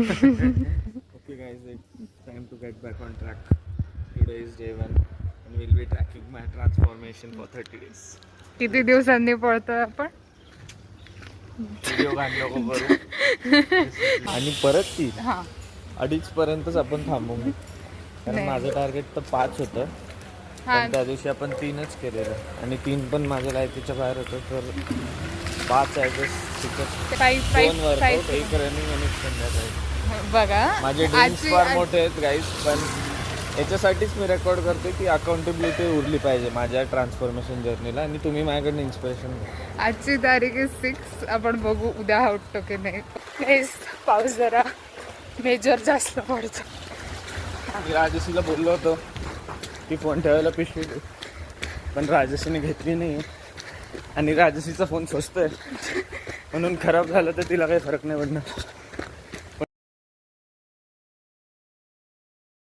Okay guys, it's time to get back on track. Today is day 1 and we'll be tracking my transformation for 30 days. किती दिवसांनी पळतोय आपण? Video काढ नको करू. आणि परत ती हा 2:30 पर्यंतच आपण थांबू मी. कारण नाही. माझं टार्गेट तर 5 होतं. हा पण त्या दिवशी आपण 3च केलेलं आणि 3 पण माझ्या लायकीच्या बाहेर होतं. तर 5 आहे दोन वर्कआउट, एक रनिंग आणि एक संध्याकाळी. बघा माझे ड्रीम्स फार मोठे आहेत गाईस, पण याच्यासाठीच मी रेकॉर्ड करते की अकाउंटेबिलिटी उरली पाहिजे माझ्या ट्रान्सफॉर्मेशन जर्नीला आणि तुम्ही माझ्याकडनं इन्स्पिरेशन घ्या. आजची तारीख आहे 6. आपण बघू उद्या उठतो की नाही. प्लीज पाऊस जरा मेजर जास्त पडतो. मी राजसीला बोललो होतो की फोन ठेवायला पिशवी दे, पण राजसीने घेतली नाही. आणि राजसीचा फोन स्वस्त आहे म्हणून खराब झालं तर तिला काही फरक नाही पडणार.